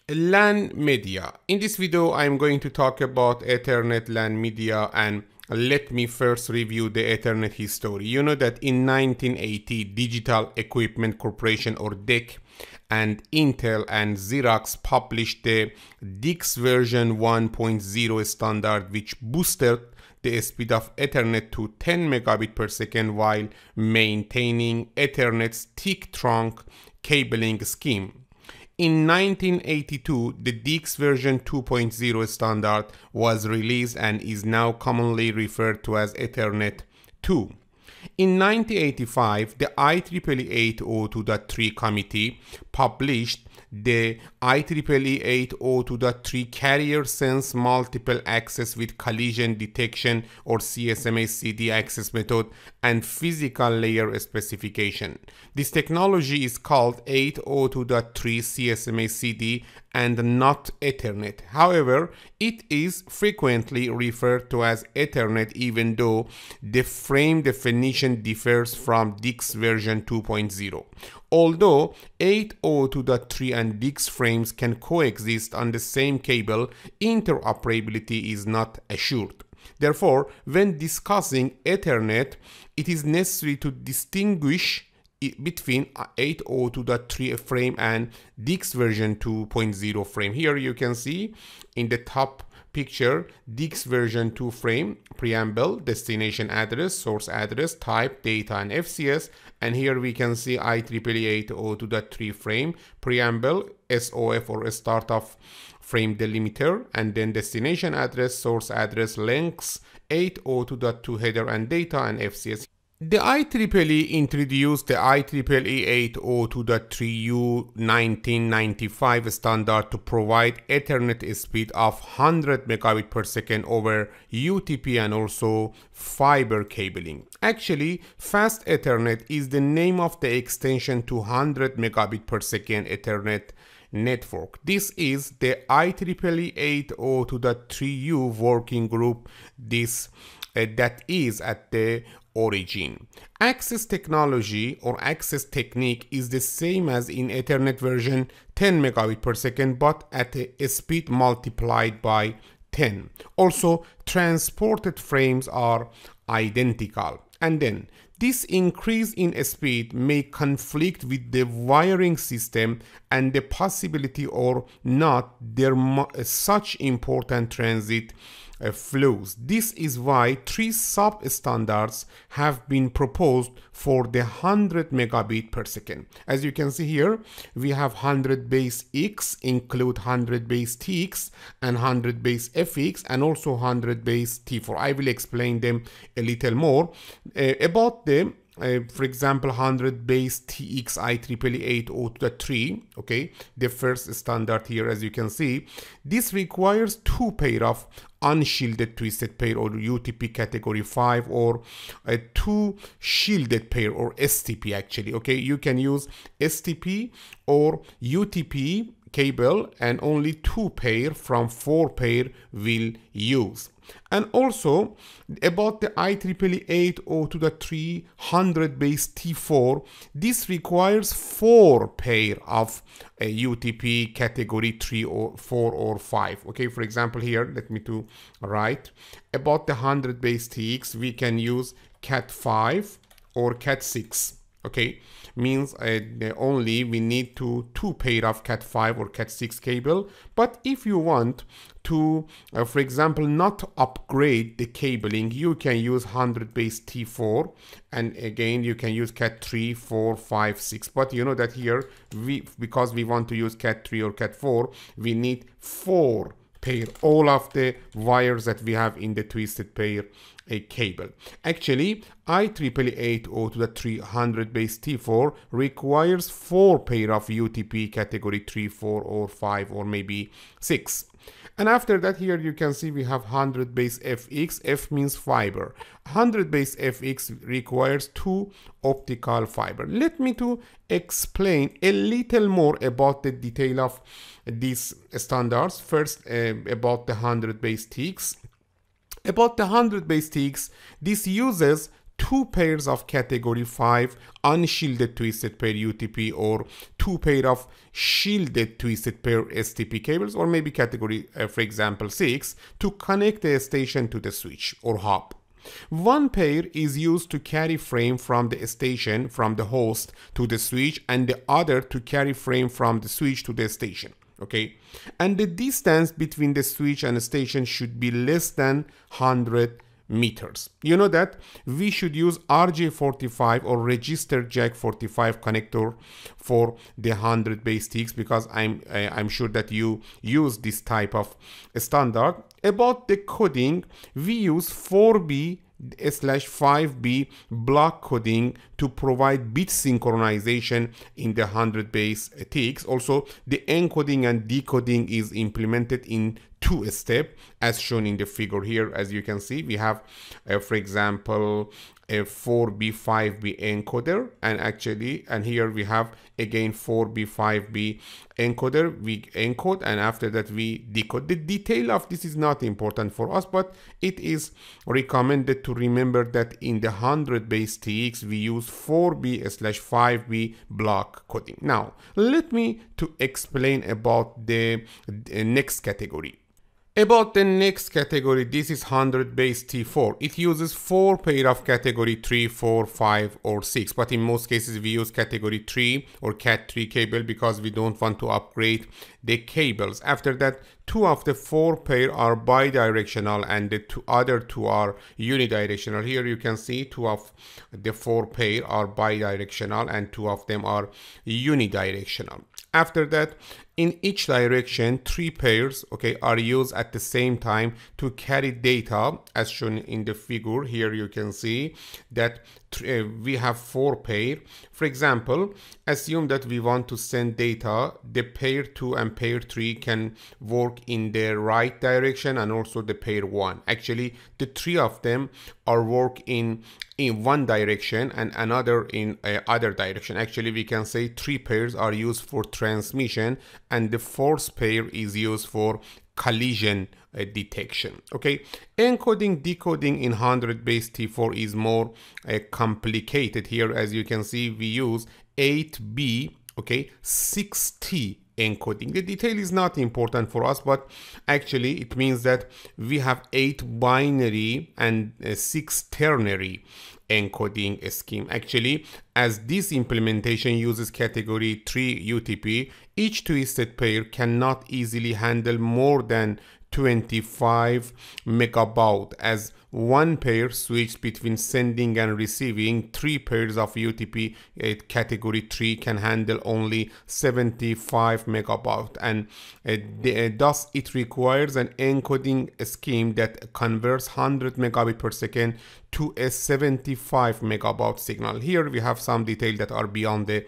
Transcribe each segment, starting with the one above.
LAN media. In this video, I'm going to talk about Ethernet LAN media, and let me first review the Ethernet history. You know that in 1980, Digital Equipment Corporation, or DEC, and Intel and Xerox published the DICS version 1.0 standard, which boosted the speed of Ethernet to 10 megabit per second while maintaining Ethernet's thick trunk cabling scheme. In 1982, the DICS version 2.0 standard was released and is now commonly referred to as Ethernet 2. In 1985, the IEEE 802.3 committee published the IEEE 802.3 Carrier Sense Multiple Access with Collision Detection, or CSMA-CD access method and physical layer specification. This technology is called 802.3 CSMA-CD and not Ethernet. However, it is frequently referred to as Ethernet, even though the frame definition differs from DICS version 2.0. Although 802.3 and DICS frames can coexist on the same cable, interoperability is not assured. Therefore, when discussing Ethernet, it is necessary to distinguish between 802.3 frame and DICS version 2.0 frame. Here you can see in the top picture DICS version 2 frame, preamble, destination address, source address, type, data, and FCS. And here we can see IEEE 802.3 frame, preamble, SOF or start of frame delimiter, and then destination address, source address, lengths, 802.2 header and data, and FCS. The IEEE introduced the IEEE 802.3U 1995 standard to provide Ethernet speed of 100 megabit per second over UTP and also fiber cabling. Actually, Fast Ethernet is the name of the extension to 100 megabit per second Ethernet network. This is the IEEE 802.3U working group that is at the origin. Access technology or access technique is the same as in Ethernet version 10 megabit per second, but at a speed multiplied by 10. Also, transported frames are identical. And then this increase in speed may conflict with the wiring system and the possibility or not there such important transit flows. This is why three sub-standards have been proposed for the 100 megabit per second. As you can see here, we have 100 base X, include 100 base TX and 100 base FX, and also 100 base T4. I will explain them a little more. About the for example, 100 base TX IEEE 802.3, okay, the first standard here, as you can see, this requires two pair of unshielded twisted pair or UTP category 5, or two shielded pair or STP actually, okay. You can use STP or UTP cable, and only two pair from 4 pair will use. And also about the IEEE 802.3 100 base T4, this requires 4 pair of UTP category 3 or 4 or 5. Okay, for example here, let me to write about the 100 base TX, we can use Cat5 or Cat6. Okay, means only we need two pair of Cat5 or Cat6 cable. But if you want to, for example, not upgrade the cabling, you can use 100 base T4, and again you can use Cat3, 4, 5, 6. But you know that here, because we want to use Cat3 or Cat4, we need 4 pair, all of the wires that we have in the twisted pair a cable. Actually, IEEE 802.3 100 base T4 requires 4 pair of UTP category 3, 4 or 5 or maybe 6. And after that, here you can see we have 100 base FX. F means fiber. 100 base FX requires 2 optical fiber. Let me to explain a little more about the detail of these standards. First, about the 100 base TX. About the 100 base TX, this uses 2 pairs of category 5 unshielded twisted pair UTP, or 2 pair of shielded twisted pair STP cables, or maybe category, for example, 6, to connect the station to the switch or hub. One pair is used to carry frame from the station, from the host to the switch, and the other to carry frame from the switch to the station. Okay, and the distance between the switch and the station should be less than 100 meters. You know that we should use RJ45 or register jack 45 connector for the 100 base TX, because I'm sure that you use this type of standard. About the coding, we use 4B/5B block coding to provide bit synchronization in the 100 base TX. Also, the encoding and decoding is implemented in 2 steps, as shown in the figure here. As you can see, we have, for example, a 4B/5B encoder, and here we have again 4B/5B encoder. We encode, and after that we decode. The detail of this is not important for us, but it is recommended to remember that in the 100 base TX we use 4B/5B block coding. Now let me to explain about the next category. About the next category, this is 100 base T4. It uses 4 pair of category 3, 4, 5, or 6. But in most cases, we use category 3 or Cat3 cable because we don't want to upgrade the cables. After that, 2 of the 4 pair are bidirectional and the other 2 are unidirectional. Here you can see 2 of the 4 pair are bidirectional and 2 of them are unidirectional. After that, in each direction, 3 pairs, okay, are used at the same time to carry data, as shown in the figure. Here you can see that we have 4 pair. For example, assume that we want to send data. The pair 2 and pair 3 can work in the right direction, and also the pair 1. Actually, the 3 of them are work in one direction and another in other direction. Actually, we can say 3 pairs are used for transmission, and the 4th pair is used for collision detection. Okay, encoding decoding in 100 base T4 is more complicated. Here, as you can see, we use 8B, okay, 6T encoding. The detail is not important for us, but actually it means that we have 8 binary and 6 ternary encoding scheme. Actually, as this implementation uses category 3 UTP, each twisted pair cannot easily handle more than 25 megabaud, as one pair switched between sending and receiving. 3 pairs of UTP category 3 can handle only 75 megabaud, and thus it requires an encoding scheme that converts 100 megabit per second to a 75 megabaud signal. Here we have some detail that are beyond the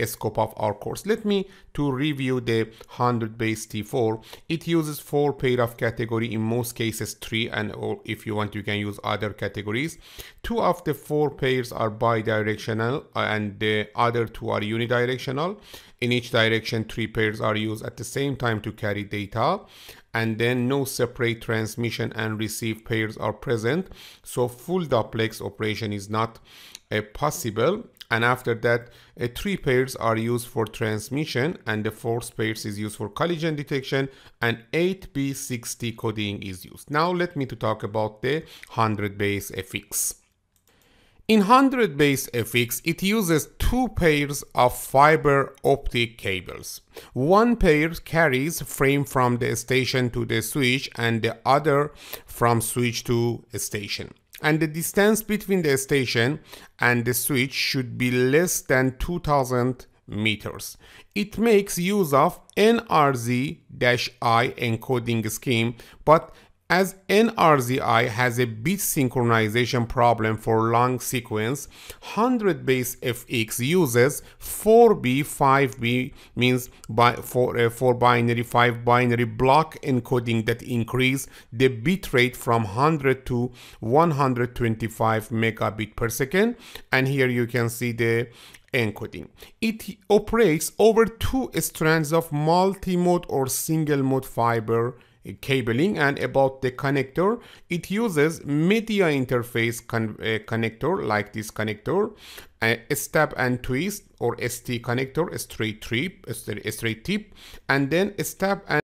scope of our course. Let me to review the 100 base T4. It uses 4 pair of category, in most cases 3, and or if you want you can use other categories. 2 of the 4 pairs are bidirectional and the other 2 are unidirectional. In each direction, 3 pairs are used at the same time to carry data, and then no separate transmission and receive pairs are present, so full duplex operation is not possible. And after that, 3 pairs are used for transmission, and the 4th pairs is used for collision detection, and 8B60 coding is used. Now let me to talk about the 100 base FX. In 100 base FX, it uses 2 pairs of fiber optic cables. One pair carries frame from the station to the switch, and the other from switch to station. And the distance between the station and the switch should be less than 2000 meters. It makes use of NRZ-I encoding scheme, but as NRZ-I has a bit synchronization problem for long sequence, 100 base FX uses 4B/5B, means for binary 5 binary block encoding that increase the bit rate from 100 to 125 megabit per second. And here you can see the encoding. It operates over 2 strands of multi-mode or single mode fiber cabling. And about the connector, it uses media interface connector like this connector, a step and twist or ST connector, a straight tip, and then a step and